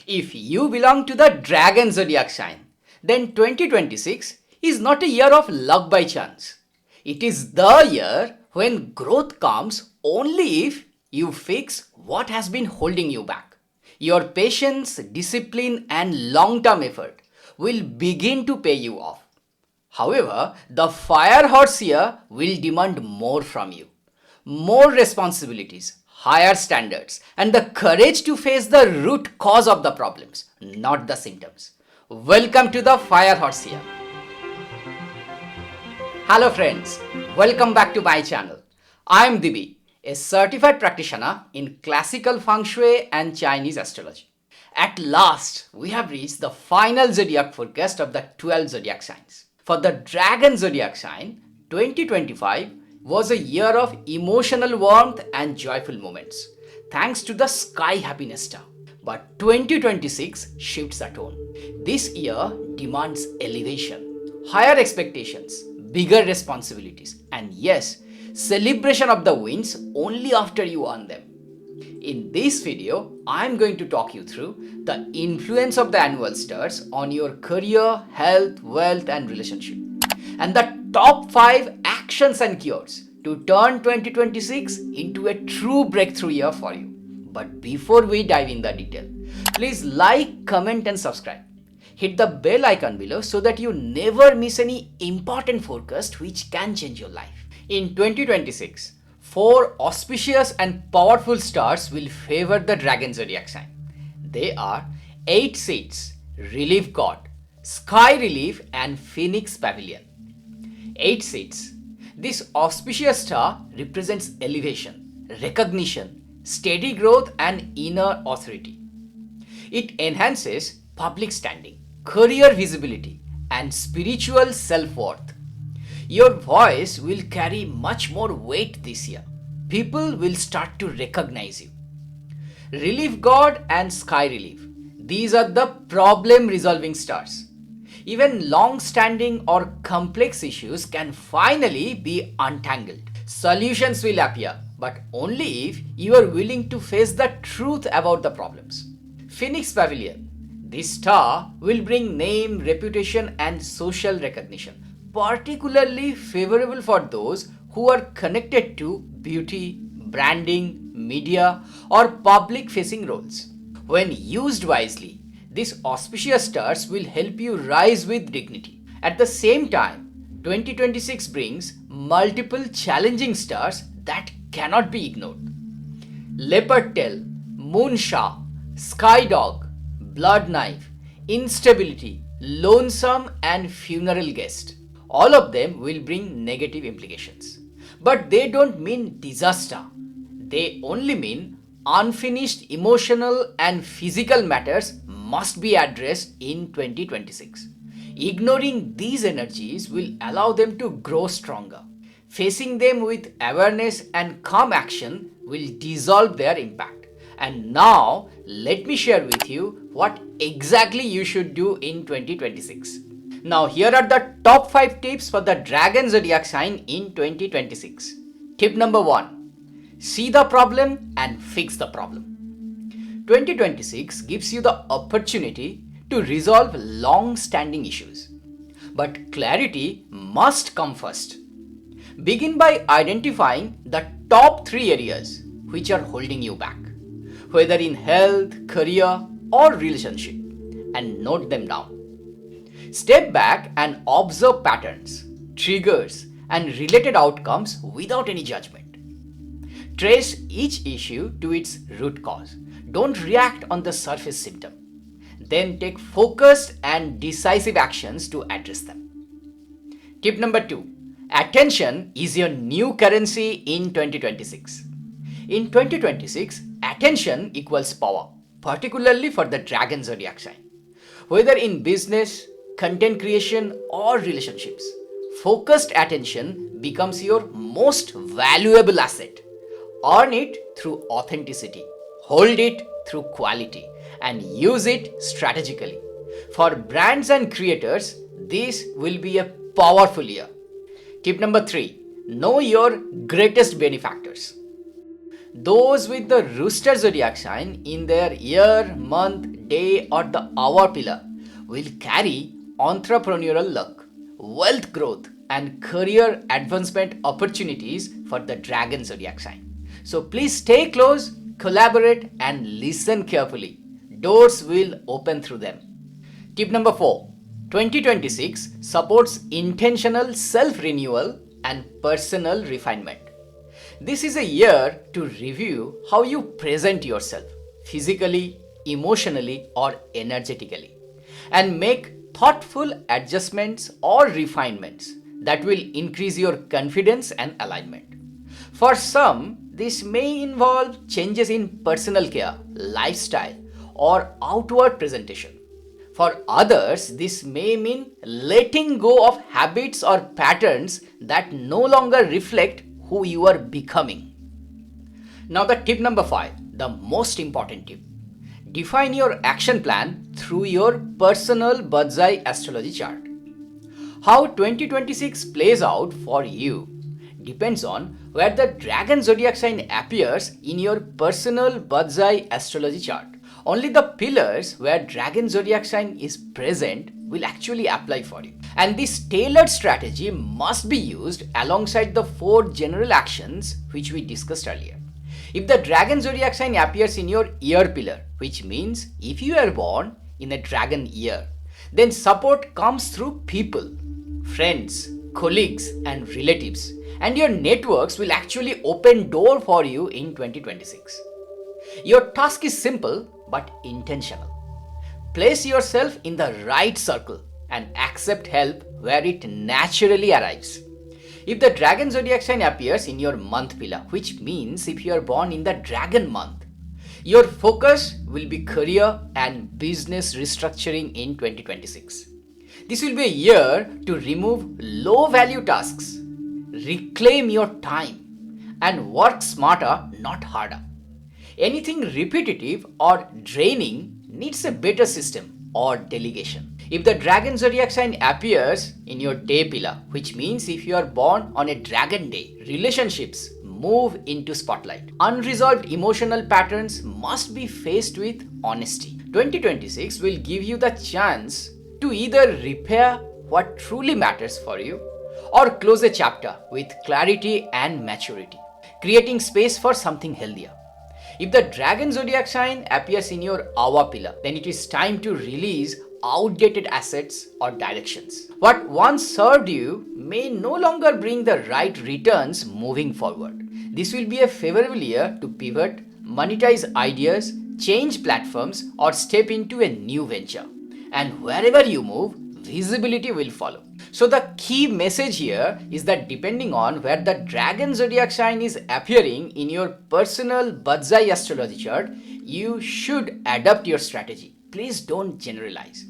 If you belong to the Dragon Zodiac sign, then 2026 is not a year of luck by chance. It is the year when growth comes only if you fix what has been holding you back. Your patience, discipline, and long term effort will begin to pay you off. However, the fire horse here will demand more from you, more responsibilities, higher standards, and the courage to face the root cause of the problems, not the symptoms. Welcome to the fire horse here. Hello friends, welcome back to my channel. I am Dibi, a certified practitioner in classical Feng Shui and Chinese astrology. At last, we have reached the final zodiac forecast of the 12 zodiac signs. For the Dragon zodiac sign, 2025 was a year of emotional warmth and joyful moments, thanks to the sky happiness star. But 2026 shifts the tone. This year demands elevation, higher expectations, bigger responsibilities, and yes, celebration of the wins only after you earn them. In this video, I am going to talk you through the influence of the annual stars on your career, health, wealth, and relationship, and the top 5 actions and cures to turn 2026 into a true breakthrough year for you. But before we dive in the detail, please like, comment, and subscribe. Hit the bell icon below so that you never miss any important forecast which can change your life. In 2026, 4 auspicious and powerful stars will favor the Dragon zodiac sign. They are 8 seeds, Relief God, Sky Relief, and Phoenix Pavilion. 8 seeds. This auspicious star represents elevation, recognition, steady growth, and inner authority. It enhances public standing, career visibility, and spiritual self-worth. Your voice will carry much more weight this year. People will start to recognize you. Relief God and Sky Relief. These are the problem-resolving stars. Even long-standing or complex issues can finally be untangled. Solutions will appear, but only if you are willing to face the truth about the problems. Phoenix Pavilion. This star will bring name, reputation, and social recognition, particularly favorable for those who are connected to beauty, branding, media, or public-facing roles. When used wisely, these auspicious stars will help you rise with dignity. At the same time, 2026 brings multiple challenging stars that cannot be ignored. Leopard Tail, Moon Shah, Sky Dog, Blood Knife, Instability, Lonesome, and Funeral Guest. All of them will bring negative implications. But they don't mean disaster. They only mean unfinished emotional and physical matters must be addressed in 2026. Ignoring these energies will allow them to grow stronger. Facing them with awareness and calm action will dissolve their impact. And now, let me share with you what exactly you should do in 2026. Now, here are the top 5 tips for the Dragon zodiac sign in 2026. Tip number 1. See the problem and fix the problem. 2026 gives you the opportunity to resolve long-standing issues. But clarity must come first. Begin by identifying the top 3 areas which are holding you back, whether in health, career, or relationship, and note them down. Step back and observe patterns, triggers, and related outcomes without any judgment. Trace each issue to its root cause. Don't react on the surface symptom. Then take focused and decisive actions to address them. Tip number 2. Attention is your new currency in 2026. In 2026, attention equals power, particularly for the Dragon zodiac sign. Whether in business, content creation, or relationships, focused attention becomes your most valuable asset. Earn it through authenticity, hold it through quality, and use it strategically. For brands and creators, this will be a powerful year. Tip number 3. Know your greatest benefactors. Those with the Rooster zodiac sign in their year, month, day or the hour pillar will carry entrepreneurial luck, wealth growth, and career advancement opportunities for the Dragon Zodiac sign. So please stay close, collaborate, and listen carefully. Doors will open through them. Tip number 4. 2026 supports intentional self-renewal and personal refinement. This is a year to review how you present yourself physically, emotionally, or energetically, and make thoughtful adjustments or refinements that will increase your confidence and alignment. For some, this may involve changes in personal care, lifestyle, or outward presentation. For others, this may mean letting go of habits or patterns that no longer reflect who you are becoming. Now, the tip number 5, the most important tip. Define your action plan through your personal BaZi astrology chart. How 2026 plays out for you depends on where the Dragon Zodiac sign appears in your personal BaZi astrology chart. Only the pillars where Dragon Zodiac sign is present will actually apply for you. And this tailored strategy must be used alongside the 4 general actions which we discussed earlier. If the Dragon Zodiac sign appears in your year pillar, which means if you are born in a dragon year, then support comes through people, friends, colleagues, and relatives, and your networks will actually open door for you in 2026. Your task is simple but intentional. Place yourself in the right circle and accept help where it naturally arrives. If the Dragon Zodiac sign appears in your month pillar, which means if you are born in the Dragon month, your focus will be career and business restructuring in 2026. This will be a year to remove low value tasks, reclaim your time, and work smarter, not harder. Anything repetitive or draining needs a better system or delegation. If the Dragon Zodiac sign appears in your day pillar, which means if you are born on a dragon day, relationships move into spotlight. Unresolved emotional patterns must be faced with honesty. 2026 will give you the chance to either repair what truly matters for you or close a chapter with clarity and maturity, creating space for something healthier. If the Dragon Zodiac sign appears in your hour pillar, then it is time to release outdated assets or directions. What once served you may no longer bring the right returns moving forward. This will be a favorable year to pivot, monetize ideas, change platforms, or step into a new venture. And wherever you move, visibility will follow. So the key message here is that depending on where the Dragon Zodiac sign is appearing in your personal BaZi astrology chart, you should adapt your strategy. Please don't generalize.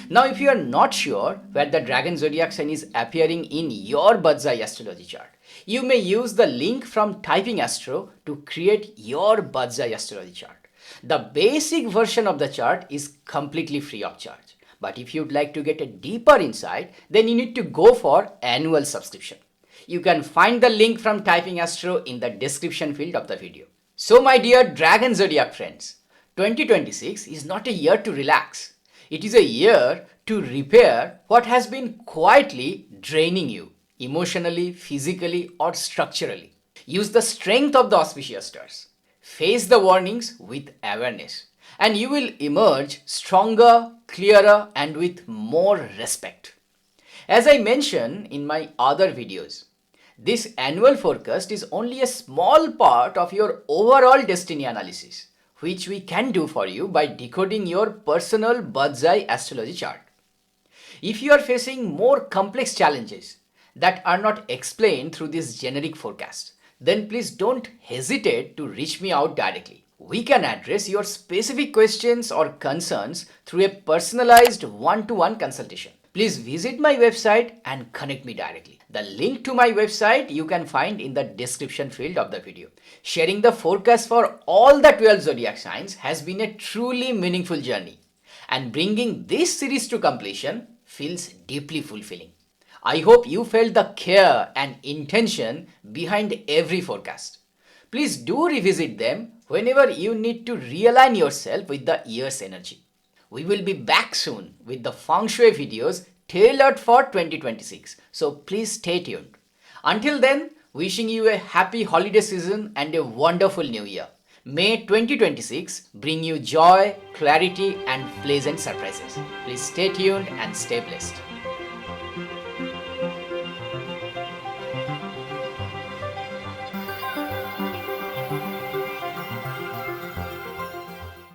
Now, if you are not sure where the Dragon Zodiac sign is appearing in your BaZi astrology chart, you may use the link from Typing Astro to create your BaZi astrology chart. The basic version of the chart is completely free of charge. But if you'd like to get a deeper insight, then you need to go for annual subscription. You can find the link from Typing Astro in the description field of the video. So my dear Dragon Zodiac friends, 2026 is not a year to relax. It is a year to repair what has been quietly draining you, emotionally, physically, or structurally. Use the strength of the auspicious stars. Face the warnings with awareness, and you will emerge stronger, clearer, and with more respect. As I mentioned in my other videos, this annual forecast is only a small part of your overall destiny analysis, which we can do for you by decoding your personal BaZi astrology chart. If you are facing more complex challenges that are not explained through this generic forecast, then please don't hesitate to reach me out directly. We can address your specific questions or concerns through a personalized one-to-one consultation. Please visit my website and connect me directly. The link to my website you can find in the description field of the video. Sharing the forecast for all the 12 zodiac signs has been a truly meaningful journey, and bringing this series to completion feels deeply fulfilling. I hope you felt the care and intention behind every forecast. Please do revisit them whenever you need to realign yourself with the year's energy. We will be back soon with the Feng Shui videos tailored for 2026. So please stay tuned. Until then, wishing you a happy holiday season and a wonderful new year. May 2026 bring you joy, clarity, and pleasant surprises. Please stay tuned and stay blessed.